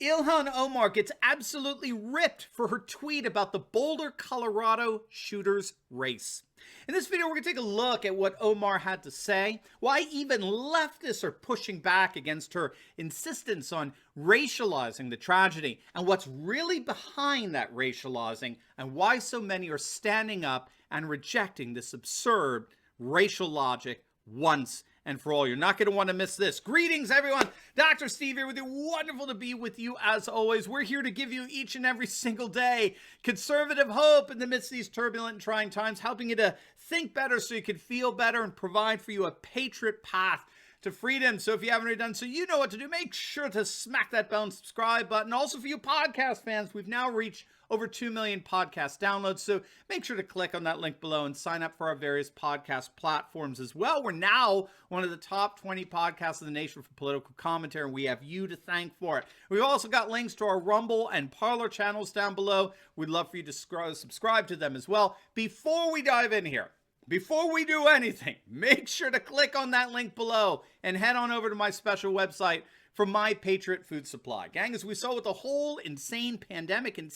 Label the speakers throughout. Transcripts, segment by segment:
Speaker 1: Ilhan Omar gets absolutely ripped for her tweet about the Boulder, Colorado shooter's race. In this video, we're going to take a look at what Omar had to say, why even leftists are pushing back against her insistence on racializing the tragedy, and what's really behind that racializing, and why so many are standing up and rejecting this absurd racial logic once and for all. You're not going to want to miss this. Greetings, everyone. Dr. Steve here with you. Wonderful to be with you as always. We're here to give you each and every single day conservative hope in the midst of these turbulent and trying times, helping you to think better so you can feel better and provide for you a patriot path to freedom. So if you haven't already done so, you know what to do. Make sure to smack that bell and subscribe button. Also for you podcast fans, we've now reached over 2 million podcast downloads. So make sure to click on that link below and sign up for our various podcast platforms as well. We're now one of the top 20 podcasts in the nation for political commentary, and we have you to thank for it. We've also got links to our Rumble and Parler channels down below. We'd love for you to subscribe to them as well. Before we dive in here, before we do anything, make sure to click on that link below and head on over to my special website for my Patriot food supply. Gang, as we saw with the whole insane pandemic and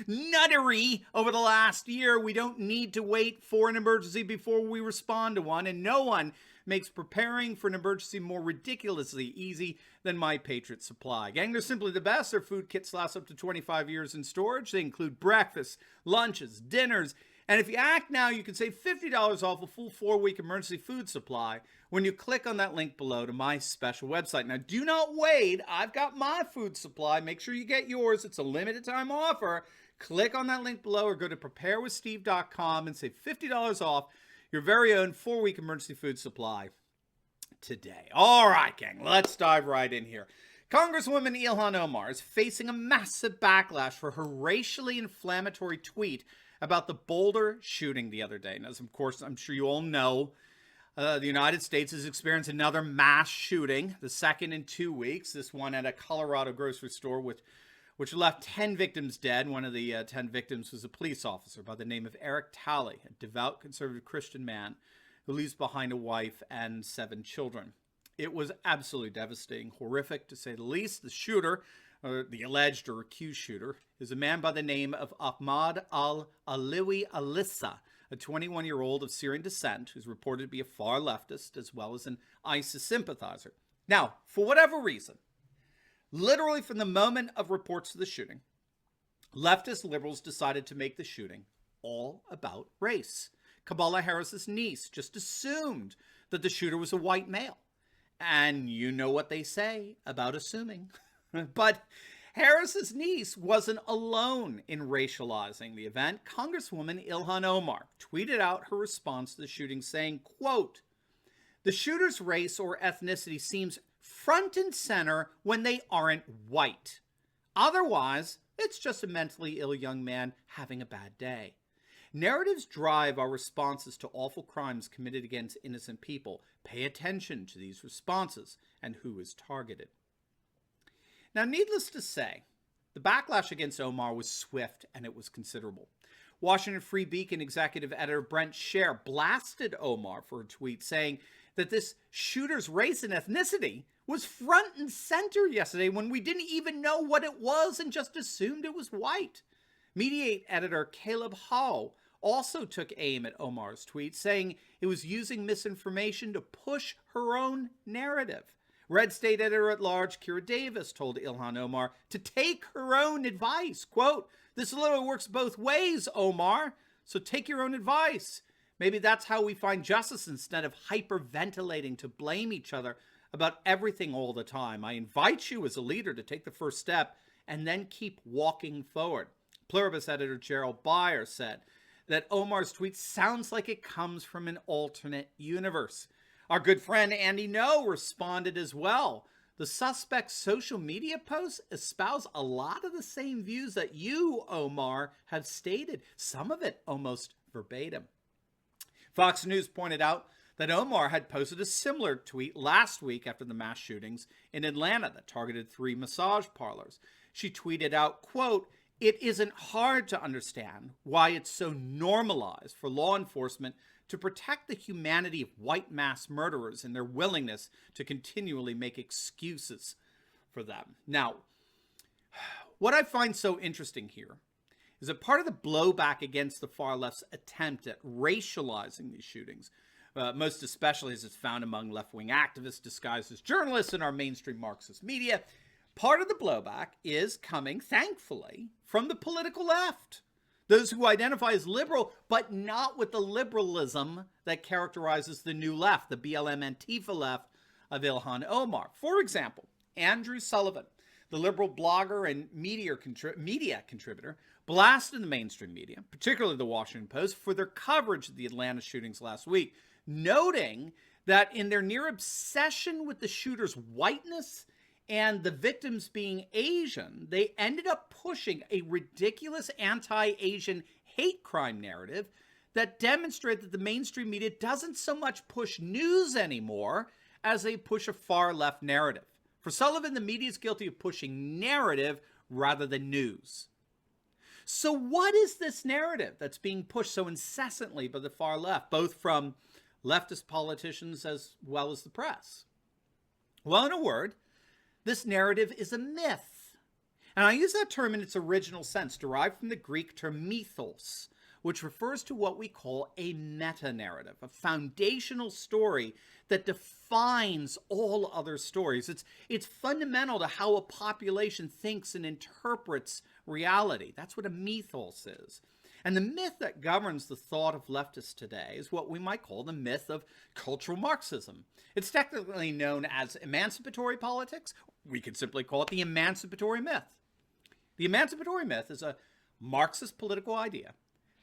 Speaker 1: nuttery over the last year, we don't need to wait for an emergency before we respond to one, and no one makes preparing for an emergency more ridiculously easy than my Patriot supply. Gang, they're simply the best. Their food kits last up to 25 years in storage. They include breakfasts, lunches, dinners, and if you act now, you can save $50 off a full 4-week emergency food supply when you click on that link below to my special website. Now, do not wait. I've got my food supply. Make sure you get yours. It's a limited time offer. Click on that link below or go to preparewithsteve.com and save $50 off your very own 4-week emergency food supply today. All right, gang, let's dive right in here. Congresswoman Ilhan Omar is facing a massive backlash for her racially inflammatory tweet about the Boulder shooting the other day. And as of course, I'm sure you all know, the United States has experienced another mass shooting, the second in 2 weeks. This one at a Colorado grocery store which left 10 victims dead. One of the 10 victims was a police officer by the name of Eric Turley, a devout conservative Christian man who leaves behind a wife and 7 children. It was absolutely devastating, horrific to say the least. The shooter, or the alleged or accused shooter, is a man by the name of Ahmad al-Aliwi Alissa, a 21-year-old of Syrian descent who's reported to be a far leftist as well as an ISIS sympathizer. Now, for whatever reason, literally from the moment of reports of the shooting, leftist liberals decided to make the shooting all about race. Kamala Harris's niece just assumed that the shooter was a white male. And you know what they say about assuming. But Harris's niece wasn't alone in racializing the event. Congresswoman Ilhan Omar tweeted out her response to the shooting saying, quote, "The shooter's race or ethnicity seems front and center when they aren't white. Otherwise, it's just a mentally ill young man having a bad day. Narratives drive our responses to awful crimes committed against innocent people. Pay attention to these responses and who is targeted." Now, needless to say, the backlash against Omar was swift and it was considerable. Washington Free Beacon executive editor Brent Scher blasted Omar for a tweet saying that this shooter's race and ethnicity was front and center yesterday when we didn't even know what it was and just assumed it was white. Mediate editor Caleb Howe also took aim at Omar's tweet, saying it was using misinformation to push her own narrative. Red State editor-at-large Kira Davis told Ilhan Omar to take her own advice. Quote, "This literally works both ways, Omar, so take your own advice. Maybe that's how we find justice instead of hyperventilating to blame each other about everything all the time. I invite you as a leader to take the first step and then keep walking forward." Pluribus editor Gerald Beyer said that Omar's tweet sounds like it comes from an alternate universe. Our good friend Andy No responded as well. The suspect's social media posts espouse a lot of the same views that you, Omar, have stated, some of it almost verbatim. Fox News pointed out that Omar had posted a similar tweet last week after the mass shootings in Atlanta that targeted 3 massage parlors. She tweeted out, quote, "It isn't hard to understand why it's so normalized for law enforcement to protect the humanity of white mass murderers and their willingness to continually make excuses for them." Now, what I find so interesting here is that part of the blowback against the far left's attempt at racializing these shootings, most especially as it's found among left-wing activists disguised as journalists in our mainstream Marxist media, part of the blowback is coming, thankfully, from the political left. Those who identify as liberal, but not with the liberalism that characterizes the new left, the BLM Antifa left of Ilhan Omar. For example, Andrew Sullivan, the liberal blogger and media contributor, blasted the mainstream media, particularly the Washington Post, for their coverage of the Atlanta shootings last week, noting that in their near obsession with the shooter's whiteness and the victims being Asian, they ended up pushing a ridiculous anti-Asian hate crime narrative that demonstrated that the mainstream media doesn't so much push news anymore as they push a far-left narrative. For Sullivan, the media is guilty of pushing narrative rather than news. So what is this narrative that's being pushed so incessantly by the far left, both from leftist politicians as well as the press? Well, in a word, this narrative is a myth. And I use that term in its original sense, derived from the Greek term mythos, which refers to what we call a meta-narrative, a foundational story that defines all other stories. It's fundamental to how a population thinks and interprets reality. That's what a mythos is. And the myth that governs the thought of leftists today is what we might call the myth of cultural Marxism. It's technically known as emancipatory politics. We could simply call it the emancipatory myth. The emancipatory myth is a Marxist political idea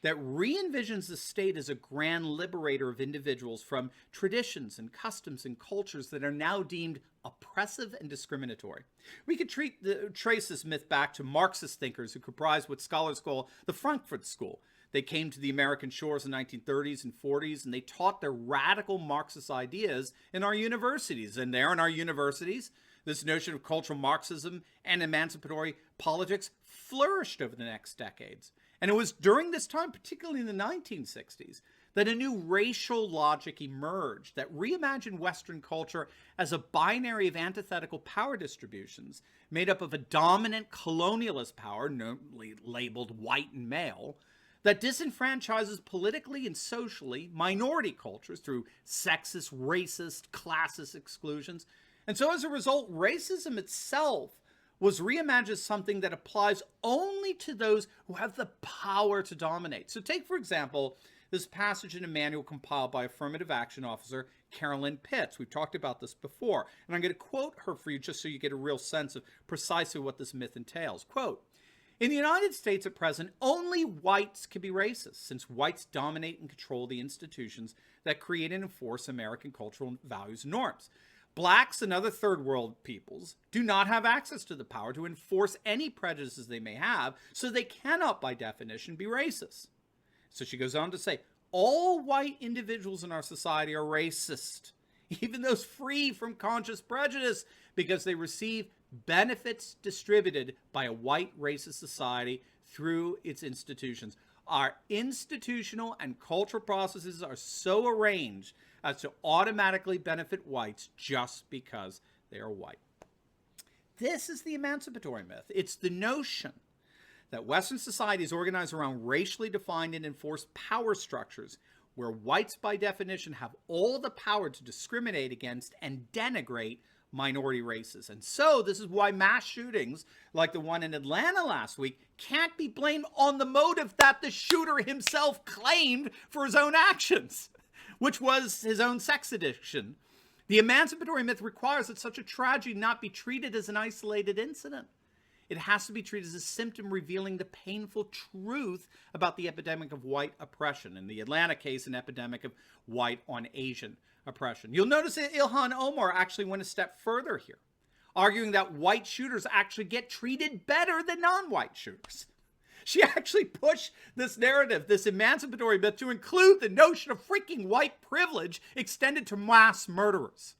Speaker 1: that re-envisions the state as a grand liberator of individuals from traditions and customs and cultures that are now deemed oppressive and discriminatory. We could trace this myth back to Marxist thinkers who comprised what scholars call the Frankfurt School. They came to the American shores in the 1930s and 40s, and they taught their radical Marxist ideas in our universities. And there in our universities, this notion of cultural Marxism and emancipatory politics flourished over the next decades. And it was during this time, particularly in the 1960s, that a new racial logic emerged that reimagined Western culture as a binary of antithetical power distributions made up of a dominant colonialist power, normally labeled white and male, that disenfranchises politically and socially minority cultures through sexist, racist, classist exclusions. And so as a result, racism itself was reimagined as something that applies only to those who have the power to dominate. So take, for example, this passage in a manual compiled by affirmative action officer Carolyn Pitts. We've talked about this before, and I'm going to quote her for you just so you get a real sense of precisely what this myth entails. Quote, "In the United States at present, only whites can be racist, since whites dominate and control the institutions that create and enforce American cultural values and norms. Blacks and other third world peoples do not have access to the power to enforce any prejudices they may have, so they cannot, by definition, be racist." So she goes on to say, all white individuals in our society are racist, even those free from conscious prejudice, because they receive benefits distributed by a white racist society through its institutions. Our institutional and cultural processes are so arranged as to automatically benefit whites just because they are white. This is the emancipatory myth. It's the notion that Western society is organized around racially defined and enforced power structures where whites by definition have all the power to discriminate against and denigrate minority races. And so this is why mass shootings like the one in Atlanta last week can't be blamed on the motive that the shooter himself claimed for his own actions, which was his own sex addiction. The emancipatory myth requires that such a tragedy not be treated as an isolated incident. It has to be treated as a symptom revealing the painful truth about the epidemic of white oppression. In the Atlanta case, an epidemic of white on Asian oppression. You'll notice that Ilhan Omar actually went a step further here, arguing that white shooters actually get treated better than non-white shooters. She actually pushed this narrative, this emancipatory myth, to include the notion of freaking white privilege extended to mass murderers.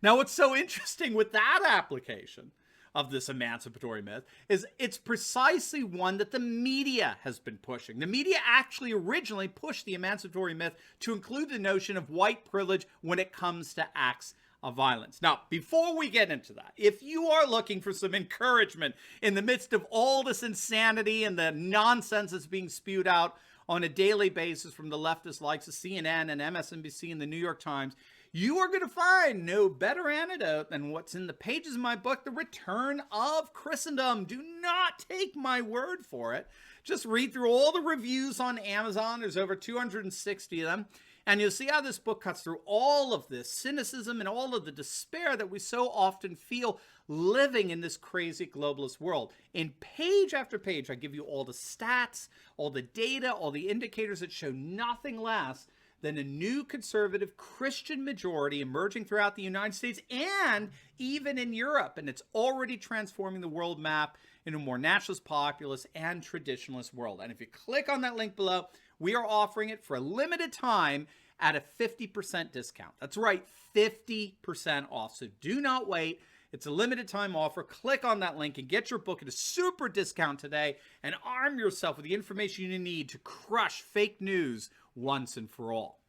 Speaker 1: Now, what's so interesting with that application of this emancipatory myth is it's precisely one that the media has been pushing. The media actually originally pushed the emancipatory myth to include the notion of white privilege when it comes to acts of violence. Now, before we get into that, if you are looking for some encouragement in the midst of all this insanity and the nonsense that's being spewed out on a daily basis from the leftists likes of CNN and MSNBC and the New York Times, you are going to find no better antidote than what's in the pages of my book, The Return of Christendom. Do not take my word for it. Just read through all the reviews on Amazon. There's over 260 of them. And you'll see how this book cuts through all of this cynicism and all of the despair that we so often feel living in this crazy globalist world. In page after page, I give you all the stats, all the data, all the indicators that show nothing less than a new conservative Christian majority emerging throughout the United States and even in Europe. And it's already transforming the world map in a more nationalist, populist, and traditionalist world. And if you click on that link below, we are offering it for a limited time at a 50% discount. That's right, 50% off. So do not wait. It's a limited time offer. Click on that link and get your book at a super discount today and arm yourself with the information you need to crush fake news once and for all.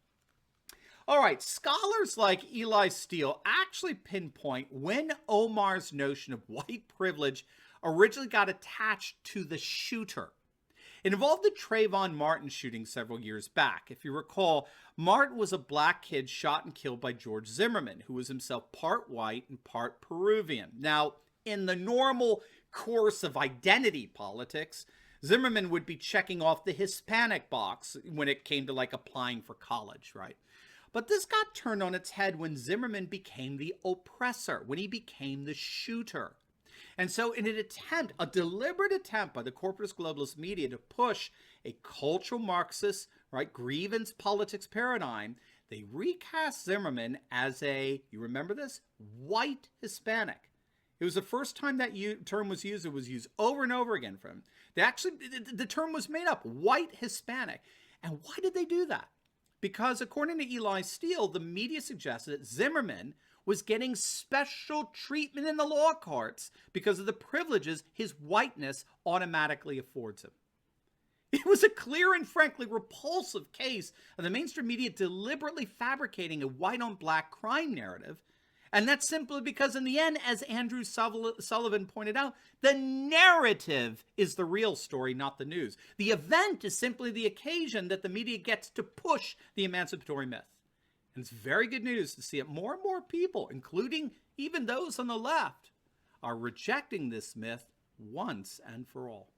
Speaker 1: All right, scholars like Eli Steele actually pinpoint when Omar's notion of white privilege originally got attached to the shooter. It involved the Trayvon Martin shooting several years back. If you recall, Martin was a black kid shot and killed by George Zimmerman, who was himself part white and part Peruvian. Now, in the normal course of identity politics, Zimmerman would be checking off the Hispanic box when it came to like applying for college, right? But this got turned on its head when Zimmerman became the oppressor, when he became the shooter. And so in an attempt, a deliberate attempt by the corporatist globalist media to push a cultural Marxist, right, grievance politics paradigm, they recast Zimmerman as a, you remember this, white Hispanic. It was the first time that term was used. It was used over and over again for him. The term was made up, white Hispanic. And why did they do that? Because according to Eli Steele, the media suggested that Zimmerman was getting special treatment in the law courts because of the privileges his whiteness automatically affords him. It was a clear and frankly repulsive case of the mainstream media deliberately fabricating a white-on-black crime narrative. And that's simply because in the end, as Andrew Sullivan pointed out, the narrative is the real story, not the news. The event is simply the occasion that the media gets to push the emancipatory myth. And it's very good news to see that more and more people, including even those on the left, are rejecting this myth once and for all.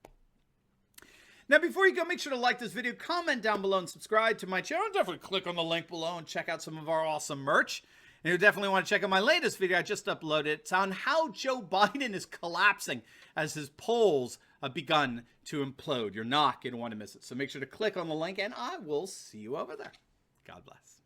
Speaker 1: Now, before you go, make sure to like this video, comment down below, and subscribe to my channel. Definitely click on the link below and check out some of our awesome merch. And you definitely want to check out my latest video I just uploaded. It's on how Joe Biden is collapsing as his polls have begun to implode. You're not going to want to miss it. So make sure to click on the link, and I will see you over there. God bless.